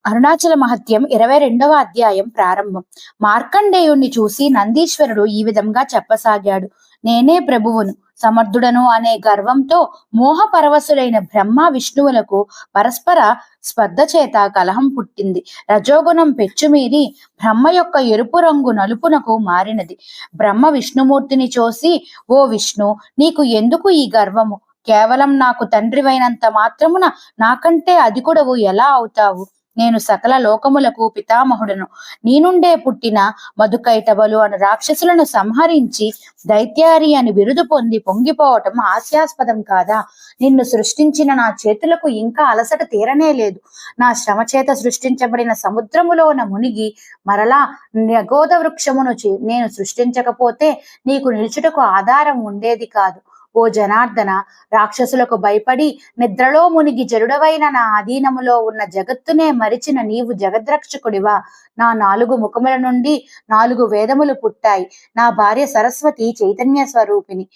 అరుణాచల మహత్యం 22వ అధ్యాయం ప్రారంభం. మార్కండేయుణ్ణి చూసి నందీశ్వరుడు ఈ విధంగా చెప్పసాగాడు. నేనే ప్రభువును, సమర్థుడను అనే గర్వంతో మోహపరవశులైన బ్రహ్మ విష్ణువులకు పరస్పర స్పర్ధ చేత కలహం పుట్టింది. రజోగుణం పెచ్చుమీరి బ్రహ్మ యొక్క ఎరుపు రంగు నలుపునకు మారినది. బ్రహ్మ విష్ణుమూర్తిని చూసి, ఓ విష్ణు, నీకు ఎందుకు ఈ గర్వము? కేవలం నాకు తండ్రివైనంత మాత్రమున నాకంటే అధికుడవు ఎలా అవుతావు? నేను సకల లోకములకు పితామహుడను. నీ నుండే పుట్టిన మధుకైటబలు అను రాక్షసులను సంహరించి దైత్యారి అని బిరుదు పొంది పొంగిపోవటం హాస్యాస్పదం కాదా? నిన్ను సృష్టించిన నా చేతులకు ఇంకా అలసట తీరనే లేదు. నా శ్రమ చేత సృష్టించబడిన సముద్రములోన మునిగి మరలా నగోద వృక్షమును నేను సృష్టించకపోతే నీకు నిలుచుటకు ఆధారం ఉండేది కాదు. ఓ జనార్దన, రాక్షసులకు భయపడి నిద్రలో మునిగి జరుడవైన నా అధీనములో ఉన్న జగత్తునే మరిచిన నీవు జగద్రక్షకుడివా? నా 4 ముఖముల నుండి 4 వేదములు పుట్టాయి. నా భార్య సరస్వతి చైతన్య స్వరూపిణి,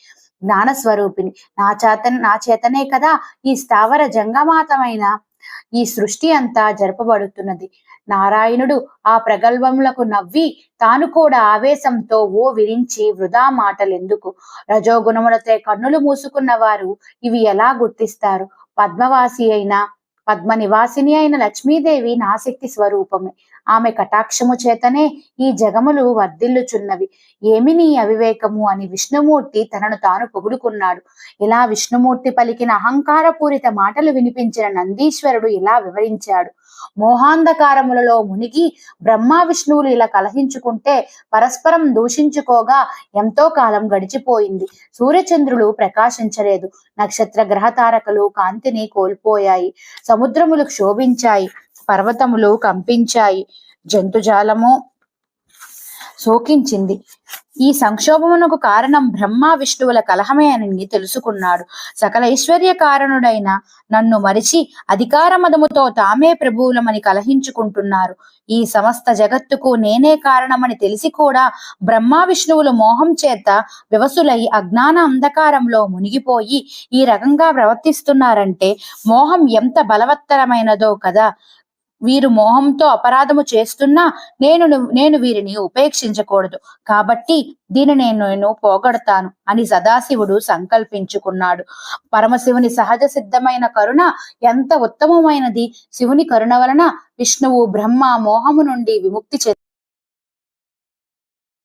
జ్ఞాన స్వరూపిణి. నా చేతనే కదా ఈ స్థావర జంగమాతమైన ఈ సృష్టి అంతా జరపబడుతున్నది. నారాయణుడు ఆ ప్రగల్భములకు నవ్వి తాను కూడా ఆవేశంతో ఓ విరించి, వృధా మాటలెందుకు? రజోగుణములతో కన్నులు మూసుకున్న వారు ఇవి ఎలా గుర్తిస్తారు? పద్మ నివాసిని అయిన లక్ష్మీదేవి నా శక్తి స్వరూపమే. ఆమె కటాక్షము చేతనే ఈ జగములు వర్ధిల్లుచున్నవి. ఏమి నీ అవివేకము అని విష్ణుమూర్తి తనను తాను పొగుడుకున్నాడు. ఇలా విష్ణుమూర్తి పలికిన అహంకారపూరిత మాటలు వినిపించిన నందీశ్వరుడు ఇలా వివరించాడు. మోహాంధకారములలో మునిగి బ్రహ్మ విష్ణువులు ఇలా కలహించుకుంటే పరస్పరం దూషించుకోగా ఎంతో కాలం గడిచిపోయింది. సూర్యచంద్రులు ప్రకాశించలేదు. నక్షత్ర గ్రహ తారకలు కాంతిని కోల్పోయాయి. సముద్రములు క్షోభించాయి. పర్వతములు కంపించాయి. జంతుజాలము శోకించింది. ఈ సంక్షోభమునకు కారణం బ్రహ్మ విష్ణువుల కలహమే అని తెలుసుకున్నాడు. సకల ఐశ్వర్య కారణుడైన నన్ను మరిచి అధికార మదముతో తామే ప్రభువులమని కలహించుకుంటున్నారు. ఈ సమస్త జగత్తుకు నేనే కారణమని తెలిసి కూడా బ్రహ్మ విష్ణువులు మోహం చేత వివసులై అజ్ఞాన అంధకారంలో మునిగిపోయి ఈ రకంగా ప్రవర్తిస్తున్నారంటే మోహం ఎంత బలవత్తరమైనదో కదా. వీరు మోహంతో అపరాధము చేస్తున్నా నేను వీరిని ఉపేక్షించకూడదు. కాబట్టి దీనిని నేను పోగొడతాను అని సదాశివుడు సంకల్పించుకున్నాడు. పరమశివుని సహజ సిద్ధమైన కరుణ ఎంత ఉత్తమమైనది! శివుని కరుణ వలన విష్ణువు బ్రహ్మ మోహము నుండి విముక్తి